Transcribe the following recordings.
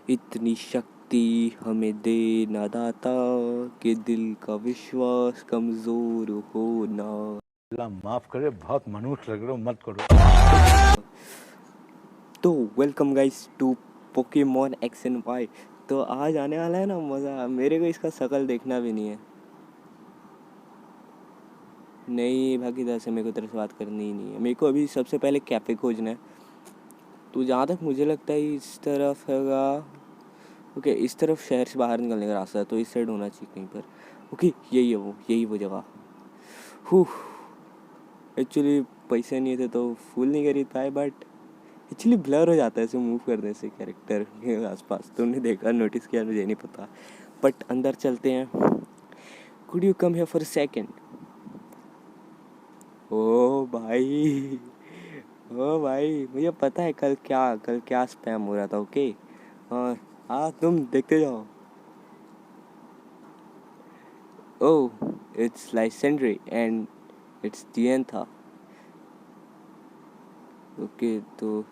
इतनी शक्ति हमें दे ना दाता कि दिल का विश्वास कमजोर हो ना। अल्लाह माफ करे, बहुत मनुष्य लग रहे हो, मत करो। तो welcome guys to Pokemon X and Y. तो आज आने वाला है ना मज़ा। मेरे को इसका शक्ल देखना भी नहीं है। नहीं भागीदार से मेरे को तेरे से बात करनी ही नहीं है। मेरे को अभी सबसे पहले कैफे खोजना है। तो जहाँ तक मुझे लगता है इस तरफ हैगा। ओके, इस तरफ शहर से बाहर निकलने का रास्ता है, तो इस साइड होना चाहिए कहीं पर। ओके, यही वो जगह। एक्चुअली पैसे नहीं थे तो फुल नहीं खरीद पाए, बट एक्चुअली ब्लर हो जाता है ऐसे मूव करने से कैरेक्टर के आसपास। तुमने देखा, नोटिस किया, मुझे नहीं पता। बट अंदर चलते हैं। Could you come here for a second? ओ भाई, ओ भाई, मुझे पता है कल क्या स्पैम हो रहा था। ओके, और हाँ, तुम देखते जाओ। ओह, इट्स लाइसेंड्री एंड इट्स दियन था। ओके, तो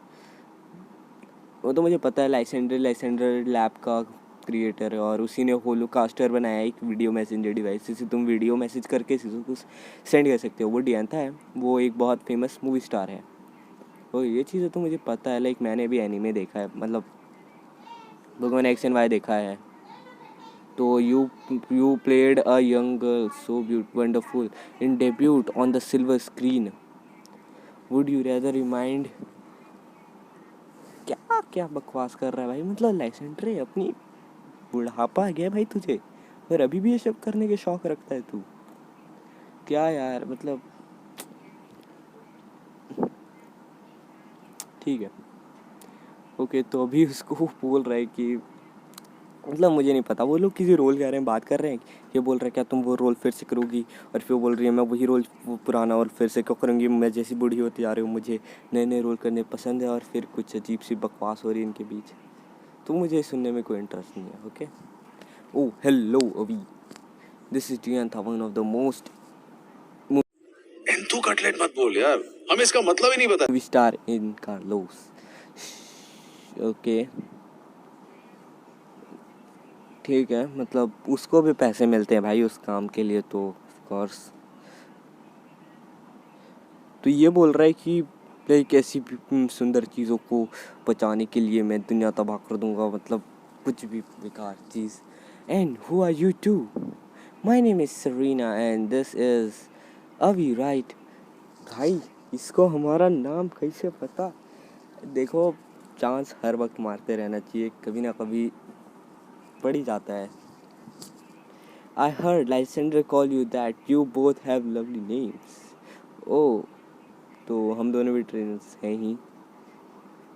वो तो मुझे पता है। लाइसेंडर लैब का क्रिएटर है और उसी ने होलोकास्टर बनाया है, एक वीडियो मैसेंजर डिवाइस जिसे तुम वीडियो मैसेज करके किसी को सेंड कर सकते हो। वो डियांता है, वो एक बहुत फेमस मूवी स्टार है। और ये चीज़ें तो मुझे पता है। लाइक मैंने भी एनीमे देखा है, मतलब भगवान एक्स एंड वाई देखा है। तो you played a young girl so wonderful in debut on the silver screen. Would you rather remind? क्या क्या बकवास कर रहा है भाई। मतलब लाइसेंड्रे अपनी बुढ़ापा आ गया भाई तुझे, और अभी भी ये सब करने के शौक रखता है तू। क्या यार, मतलब ठीक है। ओके, तो अभी उसको बोल रहा है कि, मतलब मुझे नहीं पता, वो लोग किसी रोल के बारे में बात कर रहे हैं। ये बोल रहा है क्या तुम वो रोल फिर से करोगी, और फिर वो बोल रही है मैं वही रोल, वो पुराना रोल फिर से क्यों करूँगी, मैं जैसी बूढ़ी होती जा रही हूँ, मुझे नए नए रोल करने पसंद है। और फिर कुछ अजीब सी बकवास हो रही है इनके बीच। तो मुझे सुनने में कोई इंटरेस्ट नहीं है। ओके, ओ हेलो अभी, दिस इज डियन था, वन ऑफ द मोस्ट तू कटलेट मत बोल यार, हमें इसका मतलब ही नहीं पता। movie star in Carlos। Okay, ठीक है, मतलब उसको भी पैसे मिलते हैं भाई उस काम के लिए, तो ऑफ कोर्स। तो ये बोल रहा है कि लाइक ऐसी भी सुंदर चीज़ों को बचाने के लिए मैं दुनिया तबाह कर दूंगा, मतलब कुछ भी बेकार चीज़। And who are you too? My name is Sarina and this is Avi, right? भाई, इसको हमारा नाम कैसे पता? देखो, चांस हर वक्त मारते रहना चाहिए, कभी ना कभी पड़ ही जाता है। I heard Lysander call you that. You both have lovely names. Oh, तो हम दोनों भी ट्रेनर्स हैं ही।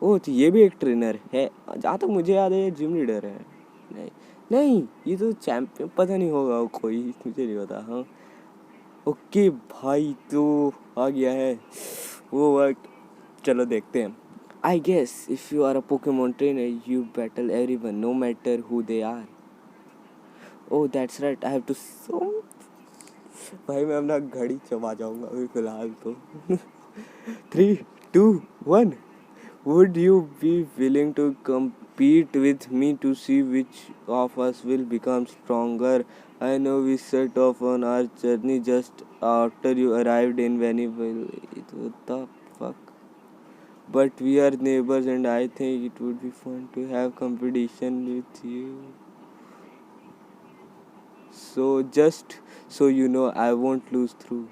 ओह, तो ये भी एक ट्रेनर है। जहाँ तक मुझे याद है ये जिम लीडर है। नहीं नहीं, ये तो चैंपियन पता नहीं होगा वो कोई, मुझे नहीं पता। हाँ, ओके भाई, तो आ गया है वो वक्त। चलो देखते हैं। I guess if you are a Pokemon trainer, you battle everyone, no matter who they are. Oh, that's right. I have to so भाई मैं अपना घड़ी चबा जाऊंगा अभी फिलहाल तो। 3, 2, 1। Would you be willing to compete with me to see which of us will become stronger? I know we set off on our journey just after you arrived in Vanillville. What the fuck? But we are neighbors and I think it would be fun to have competition with you. So just so you know, I won't lose through.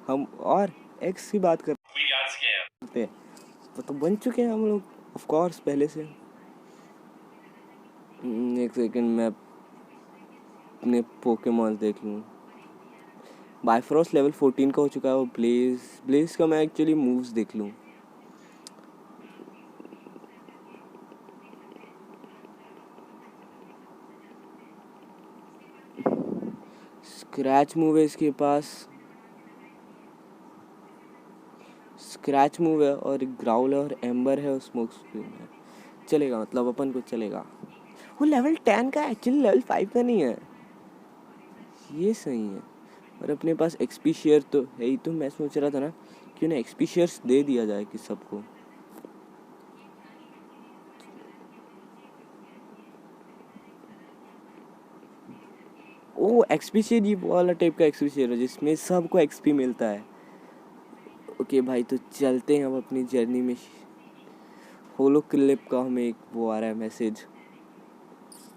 हम और x की बात करते हैं, वो तो बन चुके हैं हम लोग ऑफ कोर्स पहले से। एक सेकंड, मैं अपने पोकेमॉन देख लूँ। बायफ्रोस्ट लेवल 14 का हो चुका है। वो ब्लेज का मैं एक्चुअली मूव्स देख लूँ। स्क्रैच मूव है इसके पास। स्क्रैच मूव है और एक ग्राउल है और एम्बर है और स्मोक स्क्रीन है। चलेगा, मतलब अपन को चलेगा। वो लेवल 10 का एक्चुअली लेवल 5 का नहीं है, ये सही है। और अपने पास एक्सपी शेयर तो है ही, तो मैं सोच रहा था ना क्यों ना एक्सपी शेयर्स दे दिया जाए कि सबको। ओ एक्सपी शेयर, ये वाला टाइप का एक्सपी शेयर है जिसमें सबको एक्सपी मिलता है। ओके भाई, तो चलते हैं हम अपनी जर्नी में। होलो क्लिप का हमें एक वो आ रहा है मैसेज,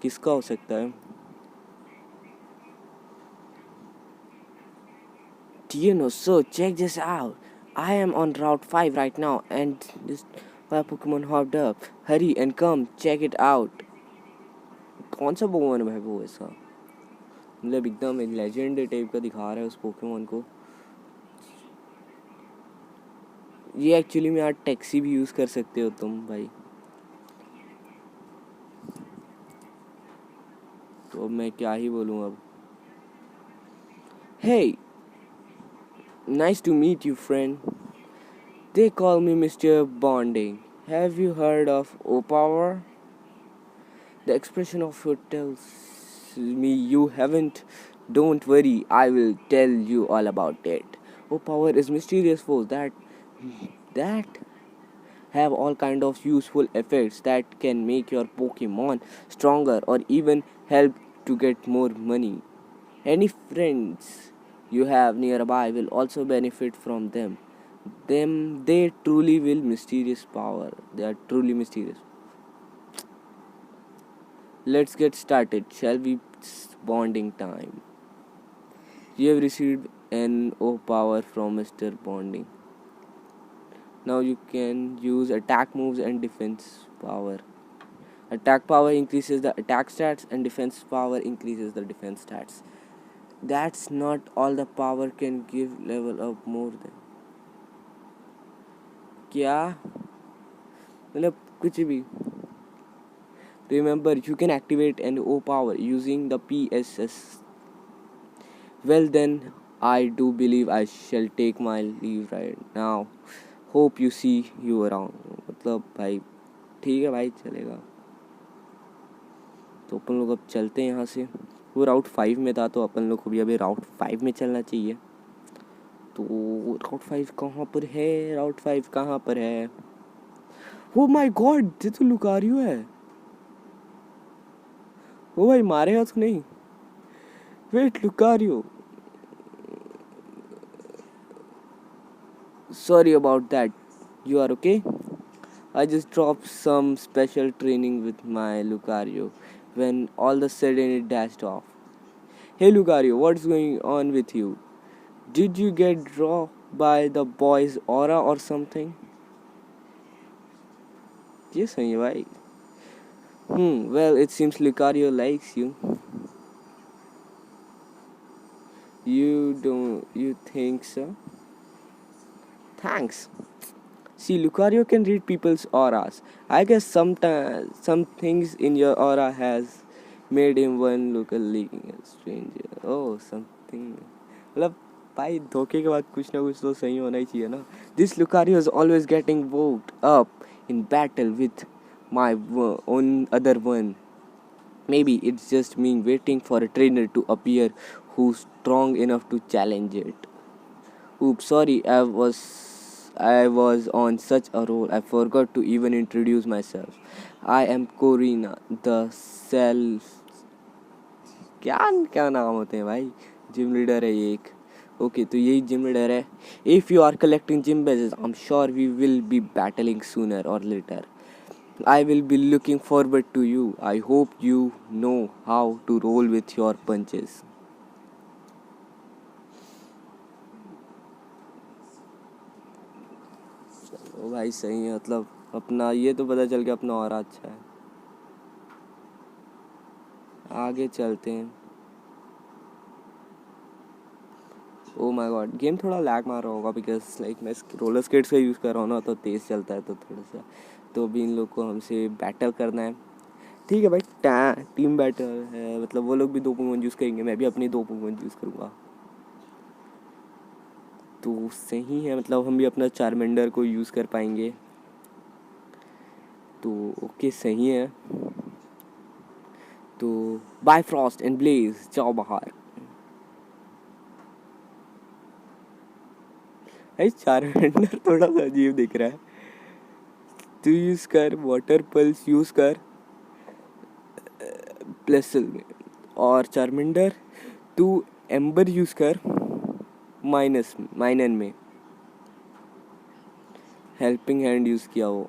किसका हो सकता है? Tino, so check this out. I am on Route 5 right now and this my Pokemon hopped up. Hurry and come check it out. कौन सा पोकेमोन है भाई वो ऐसा? मतलब एकदम लेजेंड टाइप का दिखा रहा है उस पोकेमोन को। ये एक्चुअली में यार टैक्सी भी यूज़ कर सकते हो तुम भाई। तो मैं क्या ही बोलूँ अब। Hey, nice to meet you, friend. They call me Mr. Bonding. Have you heard of O-Power? The expression of your tells me you haven't. Don't worry, I will tell you all about it. O-Power is mysterious force that have all kind of useful effects that can make your Pokemon stronger or even help to get more money. Any friends you have nearby will also benefit from them. They truly will mysterious power. They are truly mysterious. Let's get started, shall we? It's bonding time. You have received an O power from Mr. Bonding. Now you can use attack moves and defense power. Attack power increases the attack stats and defense power increases the defense stats. That's not all the power can give level up more than. क्या मतलब कुछ भी. Remember, you can activate an O power using the PSS. Well then, I do believe I shall take my leave right now. Hope you see you around. मतलब भाई ठीक है भाई, चलेगा। तो अपन लोग अब चलते हैं यहाँ से। वो राउट 5 में था तो अपन लोग को भी अभी राउट 5 में चलना चाहिए। तो राउट 5 कहाँ पर है? राउट 5 कहाँ पर है? ओ माय गॉड, ये तो लुकारियो है। ओ भाई मारेगा तो नहीं? Wait, Lucario. Sorry about that. You are okay? I just dropped some special training with my Lucario when all of a sudden it dashed off. Hey Lucario, what's going on with you? Did you get drawn by the boy's aura or something? Yes, भाई. Well, it seems Lucario likes you. You think so? Thanks. See, Lucario can read people's auras. I guess sometimes some things in your aura has made him one look a stranger. Oh, something. मतलब भाई धोखे के बाद कुछ ना कुछ तो सही होना ही चाहिए ना. This Lucario is always getting woke up in battle with my own other one. Maybe it's just me waiting for a trainer to appear who's strong enough to challenge it. Oops, sorry, I was on such a roll. I forgot to even introduce myself. I am Corina, the self. क्या क्या नाम होते हैं भाई? Gym leader है ये एक. Okay, तो यही जिम लीडर है. If you are collecting gym badges, I'm sure we will be battling sooner or later. I will be looking forward to you. I hope you know how to roll with your punches. ओ भाई सही है, मतलब अपना ये तो पता चल गया अपना और अच्छा है. आगे चलते हैं. ओ माय गॉड, गेम थोड़ा लैग मार रहा होगा बिकॉज लाइक मैं रोलर स्केट्स का यूज़ कर रहा हूँ ना, तो तेज़ चलता है तो थोड़ा सा. तो अभी इन लोग को हमसे बैटल करना है. ठीक है भाई, टीम बैटल है, मतलब वो लोग भी 2 पोकेमॉन यूज़ करेंगे, मैं भी अपनी 2 पोकेमॉन यूज़ करूँगा. तो सही है, मतलब हम भी अपना चार्मेंडर को यूज़ कर पाएंगे। तो ओके सही है। तो बायफ्रॉस्ट एंड ब्लेज जाओ बाहर। भाई चार्मेंडर थोड़ा सा अजीब दिख रहा है। तू यूज़ कर वाटर पल्स, यूज़ कर प्लेसल में। और चार्मेंडर तू एम्बर यूज़ कर माइनन में। हेल्पिंग हैंड यूज़ किया वो।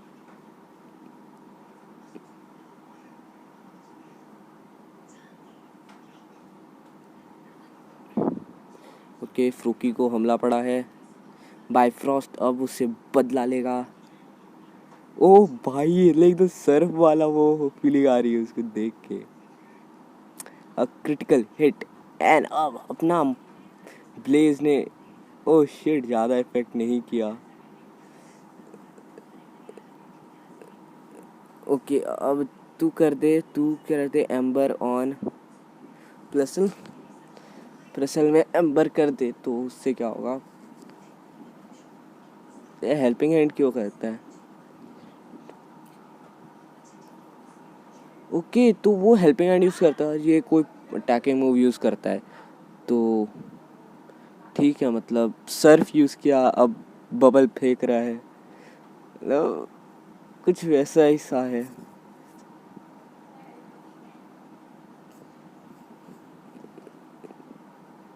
ओके फ्रूकी को हमला पड़ा है। बायफ्रॉस्ट अब उससे बदला लेगा। ओ भाई एकदम सर्फ वाला वो फीलिंग आ रही है उसको देख के। अ क्रिटिकल हिट एंड अब अपना ब्लेज ने, ओ शिट, ज़्यादा इफेक्ट नहीं किया। ओके अब तू कर दे एम्बर ऑन प्लसल। प्लसल में एम्बर कर दे तो उससे क्या होगा। ये हेल्पिंग हैंड क्यों करता है। ओके तो वो हेल्पिंग हैंड यूज़ करता है, ये कोई अटैकिंग मूव यूज़ करता है तो ठीक है। मतलब सर्फ यूज़ किया, अब बबल फेंक रहा है, मतलब कुछ वैसा ही सा है।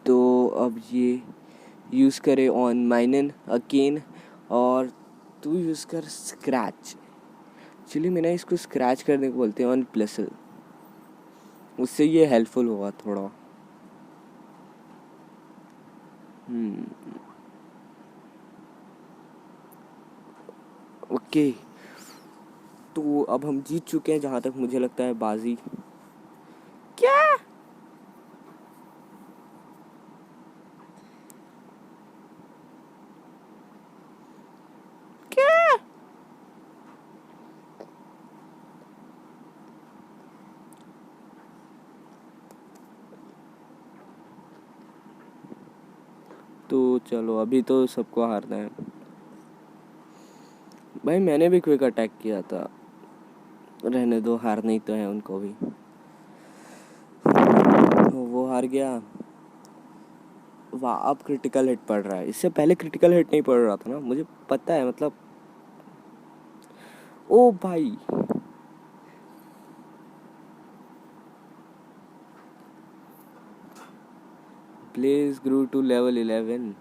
तो अब ये यूज़ करे ऑन माइनन अगेन। और तू यूज़ कर स्क्रैच। एक्चुअली मैंने इसको स्क्रैच करने को बोलते हैं ऑन प्लसल, उससे ये हेल्पफुल होगा थोड़ा। ओके तो अब हम जीत चुके हैं जहाँ तक मुझे लगता है बाजी। क्या क्या तो चलो अभी तो सबको हारना है। भाई मैंने भी क्विक अटैक किया था, रहने दो, हारना ही तो है उनको भी। तो वो हार गया। वाह अब क्रिटिकल हिट पड़ रहा है, इससे पहले क्रिटिकल हिट नहीं पड़ रहा था ना, मुझे पता है मतलब। ओ भाई Blaze grew to level 11।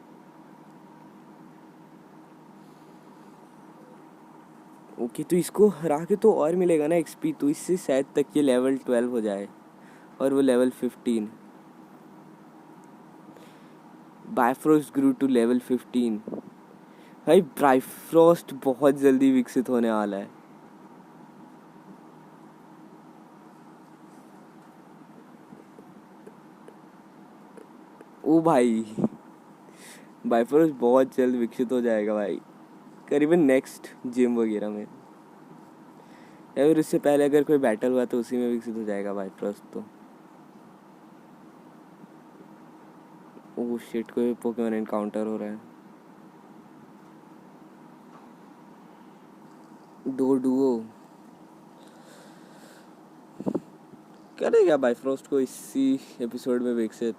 Okay तो इसको हरा के तो और मिलेगा ना एक्सपी, तो इससे शायद तक ये लेवल 12 हो जाए और वो level 15। Bifrost grew to level 15। भाई बायफ्रोस्ट बहुत जल्दी विकसित होने वाला है। ओ भाई बायफ्रोस्ट बहुत जल्द विकसित हो जाएगा भाई, करीबन नेक्स्ट जिम वगैरह में, या फिर उससे पहले अगर कोई बैटल हुआ तो उसी में विकसित हो जाएगा बायफ्रोस्ट तो। ओह शिट कोई पोकेमॉन एनकाउंटर हो रहा है। दो डुओ करेगा बायफ्रोस्ट को इसी एपिसोड में विकसित।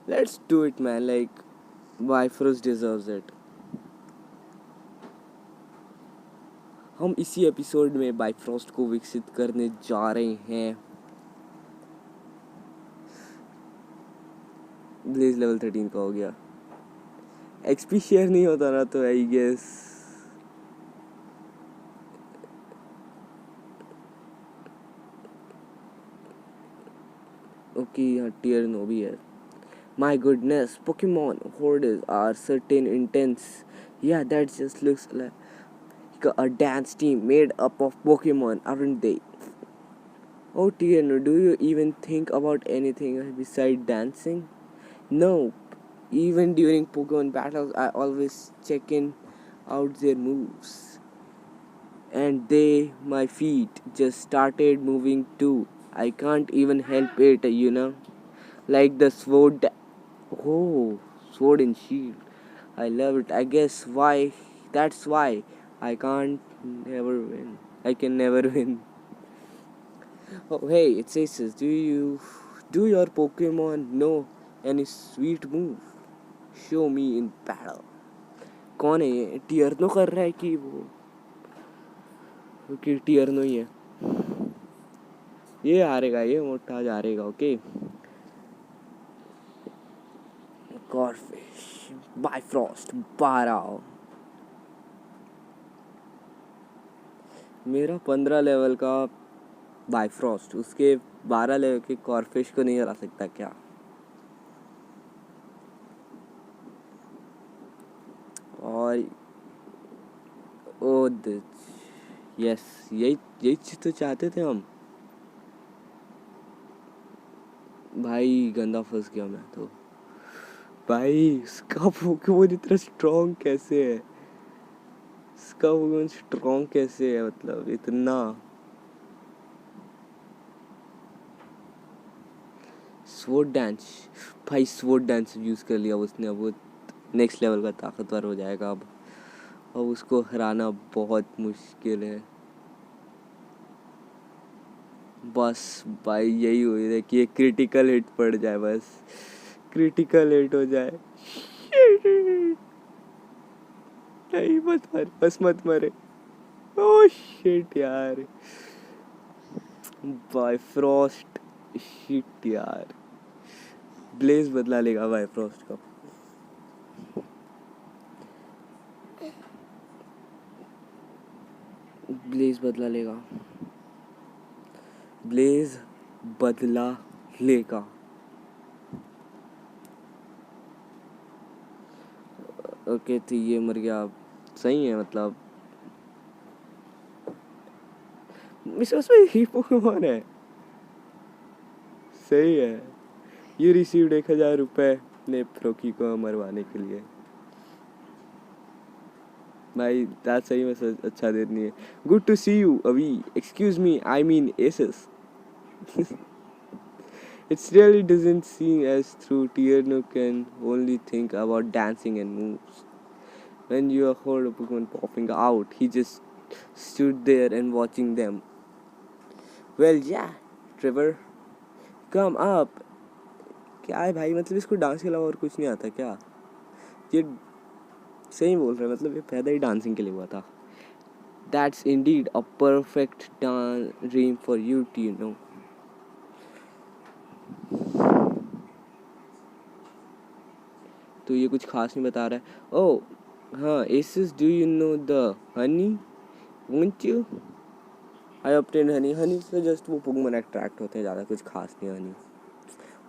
Let's do it man, like Bifrost deserves it. हम इसी एपिसोड में बायफ्रोस्ट को विकसित करने जा रहे हैं। ब्लेज लेवल 13 का हो गया। एक्सपी शेयर नहीं होता ना तो आई गेस। ओके यहाँ टियर 9 भी है। My goodness, Pokemon hordes are certain intense. Yeah, that just looks like a dance team made up of Pokemon, aren't they? Oh dear, do you even think about anything besides dancing? No. Even during Pokemon battles, I always check in out their moves. And my feet just started moving too. I can't even help it, Like the sword. Oh, sword and shield. I love it. I guess why. That's why I can't never win. I can never win. Oh hey, it's Aces. Do your Pokemon know any sweet move? Show me in battle. कौन है ये? टियरनो कर रहा है कि okay टियरनो ही है. ये हारेगा, ये मोटा आज हारेगा. Okay Corfish Bifrost 12. मेरा 15 लेवल का बाइफ्रॉस्ट उसके 12 लेवल के कॉर्फिश को नहीं हरा सकता क्या? और ओ यस, यही चीज तो चाहते थे हम. भाई गंदा फंस गया मैं तो. भाई इसका पोकेमोन इतना स्ट्रॉन्ग कैसे है? इसका पोकेमोन स्ट्रॉन्ग कैसे है, मतलब इतना. Sword dance. भाई स्वॉर्ड डांस यूज कर लिया उसने. अब वो नेक्स्ट लेवल का ताकतवर हो जाएगा. अब उसको हराना बहुत मुश्किल है. बस भाई यही हो रहा है कि एक क्रिटिकल हिट पड़ जाए. बस क्रिटिकल हिट हो जाए. नहीं मत मरे, बस मत मरे. ओह शिट यार. बाइफ्रॉस्ट शिट यार. ब्लेज बदला लेगा बाइफ्रॉस्ट का. ब्लेज बदला लेगा. ब्लेज बदला लेगा. ओके तो ये मर गया. सही है मतलब. उसमें ही पोकेमोन है. सही है. ये रिसीव्ड 1000 रुपये ने फ्रोकी को मरवाने के लिए. भाई दाद सही में अच्छा देर नहीं है. गुड टू सी यू अभी. Excuse me, I mean Asus. It really doesn't seem as through Tierno can only think about dancing and moves. When you heard a Pokemon popping out, he just stood there and watching them. Well, yeah, Trevor, come up. क्या है भाई, मतलब इसको dance के अलावा और कुछ नहीं आता क्या? ये सही बोल रहा है, मतलब ये पैदा ही डांसिंग के लिए हुआ था. That's indeed a perfect dream for you, Tierno. तो ये कुछ खास नहीं बता रहा है. ओह हाँ, एसिस do you know the honey won't you? I obtain honey. Honey से जस्ट वो पोकेमोन अट्रैक्ट होते हैं, ज़्यादा कुछ खास नहीं. Honey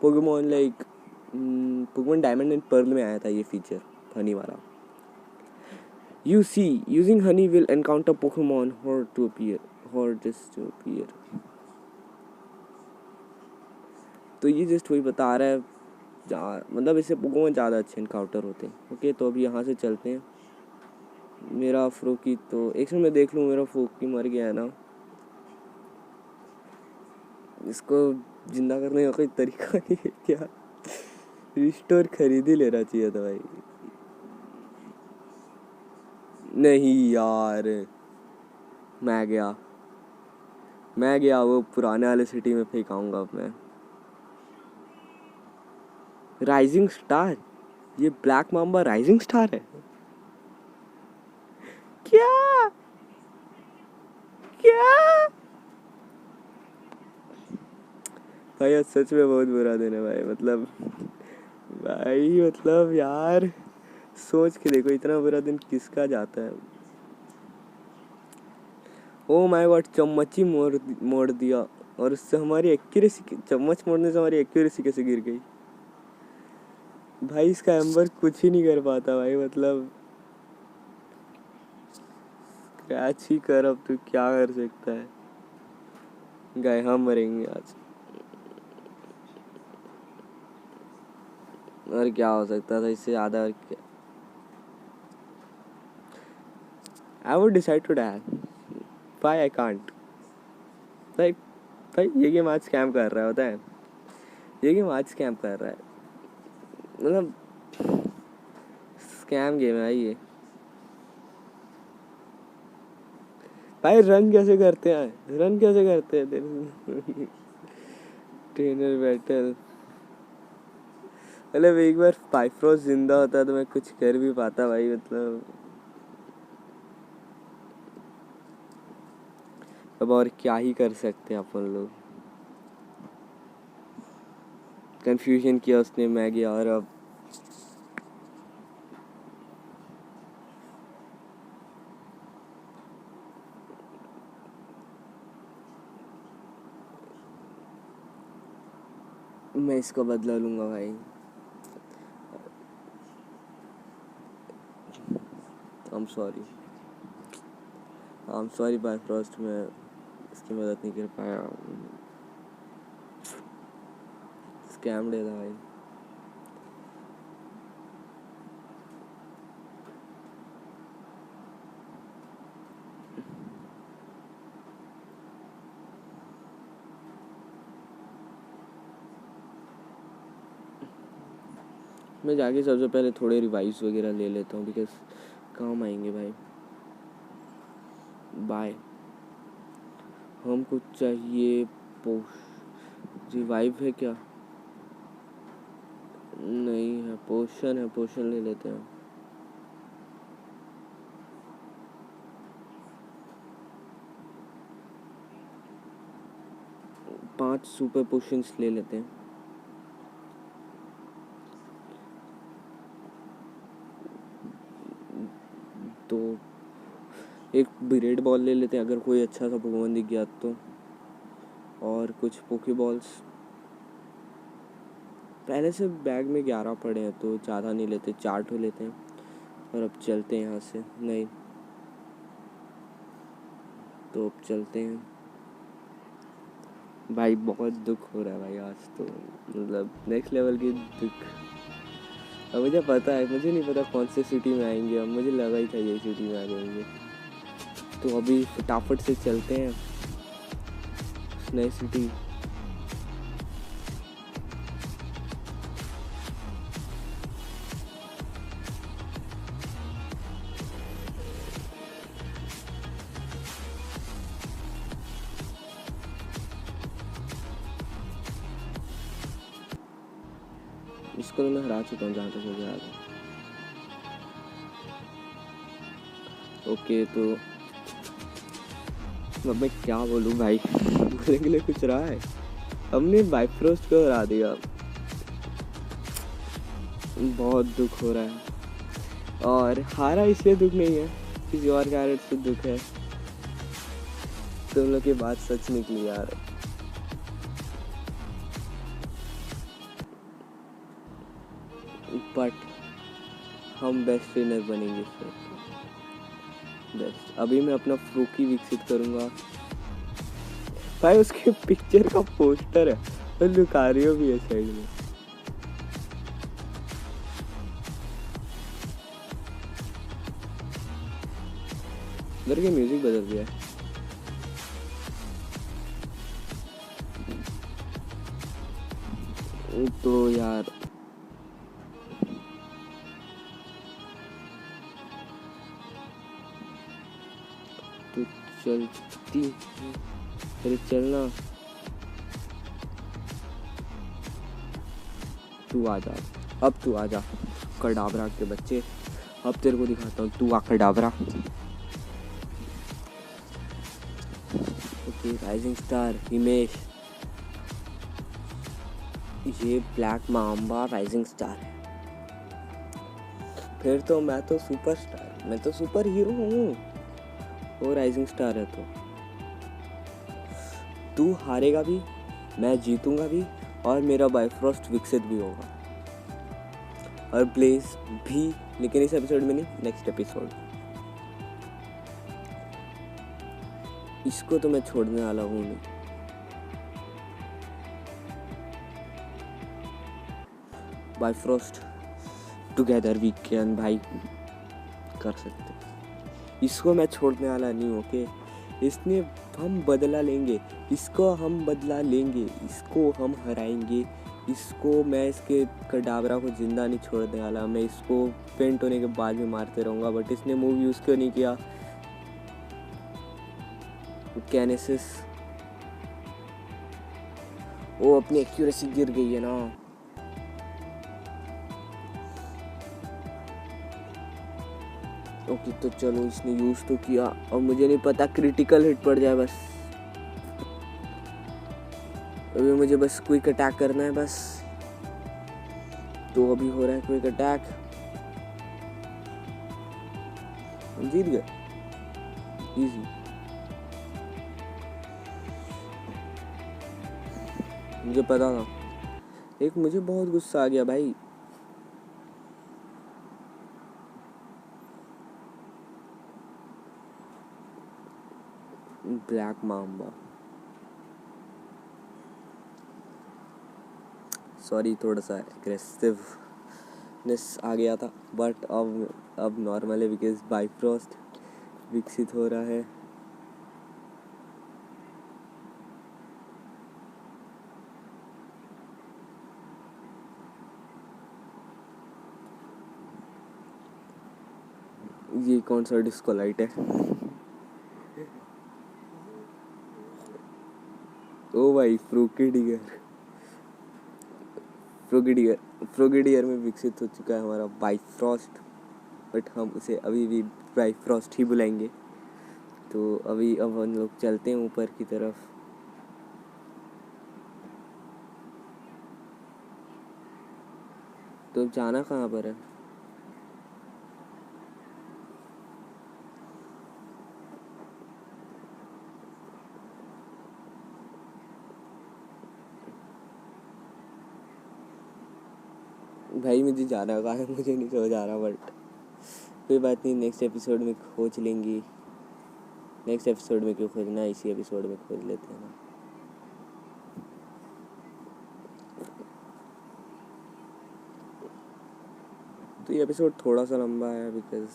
Pokemon like Pokemon Diamond and Pearl में आया था ये फीचर, हनी वाला. You see using honey will encounter Pokemon hot to appear. तो ये जस्ट वही बता रहा है, मतलब इससे पोकेमोन ज़्यादा अच्छे इनकाउंटर होते हैं. ओके तो अभी यहाँ से चलते हैं. मेरा फ्रोकी तो एक मिनट में देख लूँ. मेरा फ्रोकी मर गया है ना. इसको जिंदा करने का कोई तरीका नहीं है क्या? रिस्टोर खरीद ही लेना चाहिए था भाई. नहीं यार, मैं गया वो पुराने वाले सिटी में फेंकाऊंगा अब मैं. Rising star. ये ब्लैक माम्बा राइजिंग स्टार है क्या? भाई आज सच में बहुत बुरा दिन है भाई. मतलब यार सोच के देखो, इतना बुरा दिन किसका जाता है. ओ माय गॉड, चम्मच ही मोड़ दिया. और उससे हमारी एक्यूरेसी, चम्मच मोड़ने से हमारी एक्यूरेसी कैसे गिर गई भाई. इसका एम्बर कुछ ही नहीं कर पाता भाई. मतलब क्रैच ही कर, अब तू क्या कर सकता है. गए हम मरेंगे आज. और क्या हो सकता था इससे ज़्यादा. और क्या, I would decide to die. Why I can't. भाई ये गेम आज स्कैम कर रहा है, होता है. ये गेम आज स्कैम कर रहा है. मतलब स्कैम गेम है ये भाई। रन कैसे करते हैं, रन कैसे करते हैं तेरे ट्रेनर बैटल। मतलब एक बार बाइफ्रोस्ट जिंदा होता तो मैं कुछ कर भी पाता भाई। मतलब अब और क्या ही कर सकते हैं अपन लोग। कंफ्यूजन किया उसने, मैं गया और अब मैं इसका बदला लूंगा भाई। आई एम सॉरी बाइफ्रोस्ट, मैं इसकी मदद नहीं कर पाया। स्कैम डे था भाई। मैं जाके सबसे पहले थोड़े रिवाइव्स वगैरह ले लेता हूँ, बिकॉज काम आएंगे भाई। बाय। हमको चाहिए रिवाइव है क्या? नहीं है, पोशन है, पोशन ले लेते हैं। पांच सुपर पोशंस ले लेते हैं। तो एक ब्रेड बॉल ले लेते हैं अगर कोई अच्छा सा पोकेमॉन दिख गया तो, और कुछ पोके बॉल्स। पहले से बैग में 11 पड़े हैं तो ज़्यादा नहीं लेते, 4 ठो लेते हैं और अब चलते हैं यहाँ से। नहीं तो अब चलते हैं भाई। बहुत दुख हो रहा है भाई आज तो, मतलब नेक्स्ट लेवल की दुख। अब मुझे पता है, मुझे नहीं पता कौन से सिटी में आएंगे। अब मुझे लगा ही था यही सिटी में आ जाएंगे। तो अभी फटाफट से चलते हैं उस नई सिटी। इसको तो मैं हरा चुका हूँ जहाँ तक मुझे याद है। ओके तो अब मैं क्या बोलूँ भाई, बोलने के लिए कुछ रहा है। हमने बाइफ्रोस्ट को हरा दिया, बहुत दुख हो रहा है। और हारा इसलिए दुख नहीं है, किसी और कारण से दुख है। तुम लोग की बात सच निकली यार। बट हम बेस्ट ट्रेनर बनेंगे इससे बेस्ट। अभी मैं अपना फ्रूकी विकसित करूंगा भाई। उसके पिक्चर का पोस्टर है और लुकारियो भी है साइड में। इधर के म्यूजिक बदल गया है। तो यार तू चलती, अरे चलना, तू आ जा, अब तू आ जा कडाबरा के बच्चे। अब तेरे को दिखाता हूँ, तू आ Kadabra. Okay rising star Himesh, ये ब्लैक माम्बा राइजिंग स्टार है। फिर तो मैं तो सुपरस्टार, मैं तो सुपर हीरो हूँ। वो राइजिंग स्टार है तो तू हारेगा भी, मैं जीतूंगा भी, और मेरा बाइफ्रोस्ट विकसित भी होगा, और ब्लेज भी। लेकिन इस एपिसोड में नहीं, नेक्स्ट एपिसोड। इसको तो मैं छोड़ने वाला हूँ नहीं। बाइफ्रोस्ट टुगेदर वी कैन भाई, कर सकते। इसको मैं छोड़ने वाला नहीं हूँ। ओके, इसने हम बदला लेंगे, इसको हम बदला लेंगे, इसको हम हराएंगे इसको मैं इसके कडावरा को जिंदा नहीं छोड़ने वाला, मैं इसको पेंट होने के बाद भी मारते रहूँगा। बट इसने मूव यूज़ क्यों नहीं किया? कैनेसिस, वो अपनी एक्यूरेसी गिर गई है ना। ओके तो चलो, इसने यूज़ तो किया, और मुझे नहीं पता क्रिटिकल हिट पड़ जाए बस। अभी मुझे बस क्विक अटैक करना है बस। तो अभी हो रहा है क्विक अटैक, हम जीत गए इजी। मुझे पता था। एक मुझे बहुत गुस्सा आ गया भाई। ब्लैक माम्बा, सॉरी थोड़ा सा एग्रेसिवनेस आ गया था, बट अब नॉर्मल है बिकॉज बाइफ्रॉस्ट विकसित हो रहा है। ये कौन सा डिस्को लाइट है? ओ भाई, फ्रोगिडियर में विकसित हो चुका है हमारा बाइफ्रॉस्ट, बट हम उसे अभी भी बाइफ्रॉस्ट ही बुलाएंगे। तो अभी अब हम लोग चलते हैं ऊपर की तरफ। तो जाना कहाँ पर है? भाई मुझे जाना कहाँ है मुझे नहीं समझ आ रहा, बट कोई बात नहीं, नेक्स्ट एपिसोड में खोज लेंगे। नेक्स्ट एपिसोड में क्यों खोजना, इसी एपिसोड में खोज लेते हैं ना। तो ये एपिसोड थोड़ा सा लंबा है बिकॉज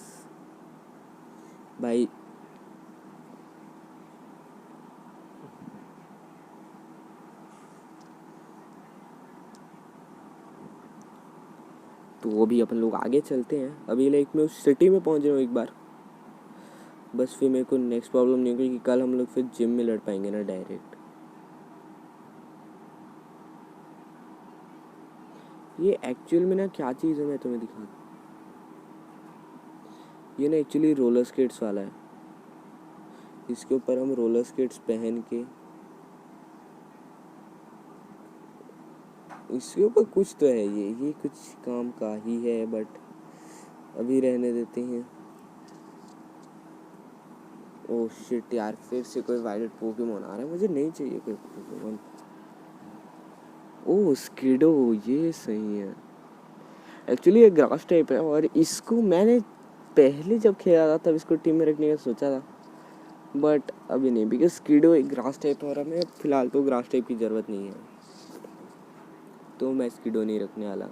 भाई तो अभी अपन लोग आगे चलते हैं। अभी लाइक मैं उस सिटी में पहुंच रहा हूँ एक बार, बस फिर मेरे को नेक्स्ट प्रॉब्लम नहीं होगी कि कल हम लोग फिर जिम में लड़ पाएंगे ना डायरेक्ट। ये एक्चुअल में ना क्या चीज़ है मैं तुम्हें दिखा, ये ना एक्चुअली रोलर स्केट्स वाला है। इसके ऊपर हम रोलर स्केट्स पहन के, इसके ऊपर कुछ तो है, ये कुछ काम का ही है, बट अभी रहने देते हैं। ओह शिट यार, फिर से कोई वायलेट पोकेमोन आ रहा है, मुझे नहीं चाहिए कोई पोकेमोन। ओह स्किडो, ये सही है। एक्चुअली ये ग्रास टाइप है, और इसको मैंने पहले जब खेला था तब इसको टीम में रखने का सोचा था, बट अभी नहीं, बिकॉज स्किडो एक ग्रास टाइप है और हमें फिलहाल तो ग्रास टाइप की ज़रूरत नहीं है, तो मैं स्किडो नहीं रखने वाला।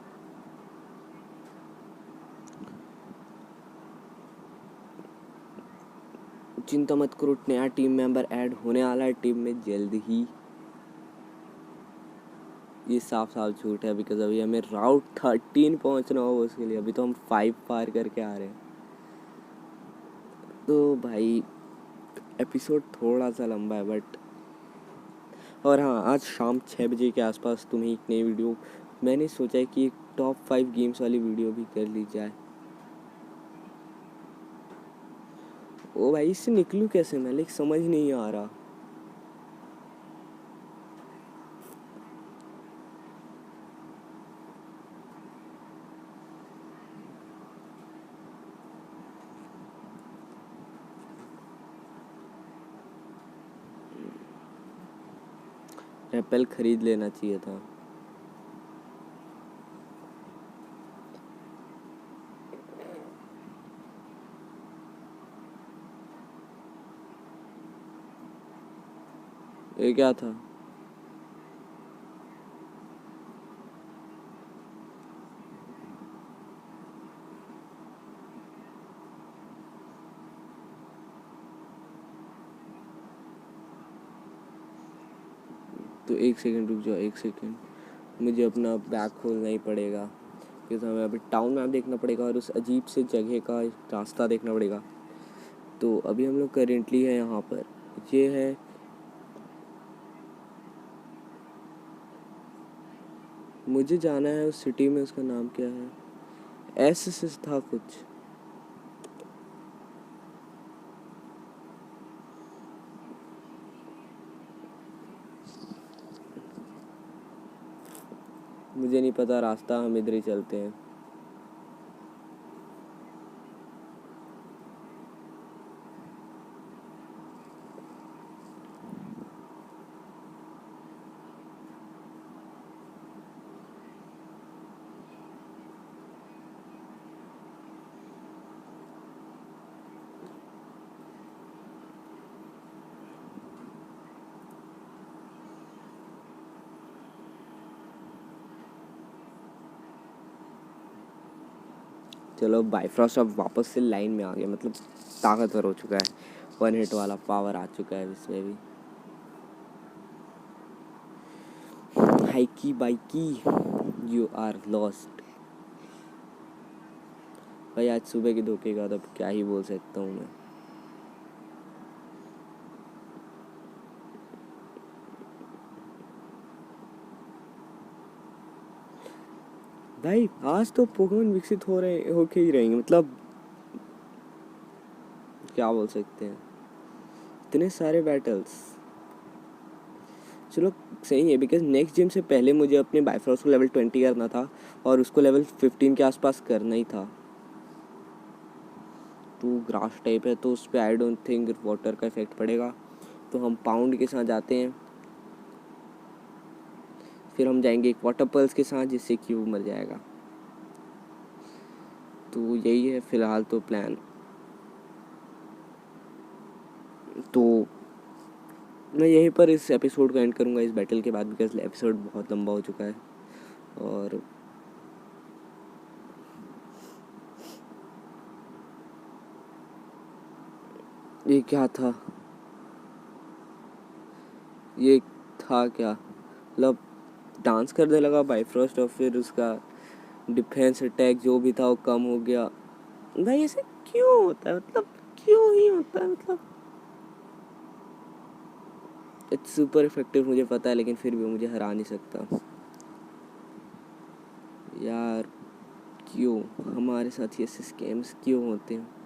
चिंता मत करो, नया टीम मेंबर ऐड होने वाला है टीम में जल्द ही। ये साफ साफ झूठ है बिकॉज अभी हमें राउट 13 पहुंचना होगा उसके लिए, अभी तो हम 5 पार करके आ रहे हैं। तो भाई एपिसोड थोड़ा सा लंबा है बट, और हाँ आज शाम 6 बजे के आसपास तुम्हें एक नई वीडियो, मैंने सोचा है कि एक टॉप 5 गेम्स वाली वीडियो भी कर ली जाए। ओ भाई इससे निकलूँ कैसे मैं, लाइक समझ नहीं आ रहा। एप्पल खरीद लेना चाहिए था। ये क्या था? तो एक सेकंड रुक जाओ, एक सेकंड। मुझे अपना बैग खोलना ही पड़ेगा, क्योंकि हमें अभी टाउन मैप देखना पड़ेगा और उस अजीब से जगह का रास्ता देखना पड़ेगा। तो अभी हम लोग करेंटली है यहाँ पर, ये है मुझे जाना है उस सिटी में, उसका नाम क्या है, ऐसे से था कुछ। मुझे नहीं पता रास्ता, हम इधर ही चलते हैं। चलो बाइफ्रॉस्ट अब वापस से लाइन में आ गया, मतलब ताकतवर हो चुका है, 1 हिट वाला पावर आ चुका है इसमें भी। हाइकी बाइकी यू आर लॉस्ट। भाई आज सुबह के धोखे का अब क्या ही बोल सकता हूँ मैं। भाई आज तो पोकेमॉन विकसित होके ही रहेंगे, मतलब क्या बोल सकते हैं, इतने सारे बैटल्स। चलो सही है, बिकॉज नेक्स्ट जिम से पहले मुझे अपने बाइफ्रॉस्ट को लेवल 20 करना था और उसको लेवल 15 के आसपास करना ही था। तो ग्रास टाइप है तो उस पर आई डोंट थिंक वाटर का इफेक्ट पड़ेगा, तो हम पाउंड के साथ जाते हैं, फिर हम जाएंगे एक वाटर पल्स के साथ जिससे कि वो मर जाएगा। तो यही है फिलहाल तो प्लान। तो मैं यहीं पर इस एपिसोड को एंड करूँगा इस बैटल के बाद, बिकॉज एपिसोड बहुत लंबा हो चुका है। और ये क्या था, ये था क्या, मतलब डांस करने लगा बाइफ्रॉस्ट और फिर उसका डिफेंस अटैक जो भी था वो कम हो गया। भाई ऐसे क्यों होता है, मतलब क्यों ही होता है, मतलब इट्स सुपर इफेक्टिव मुझे पता है, लेकिन फिर भी मुझे हरा नहीं सकता यार। क्यों हमारे साथ ये स्कैम्स क्यों होते हैं।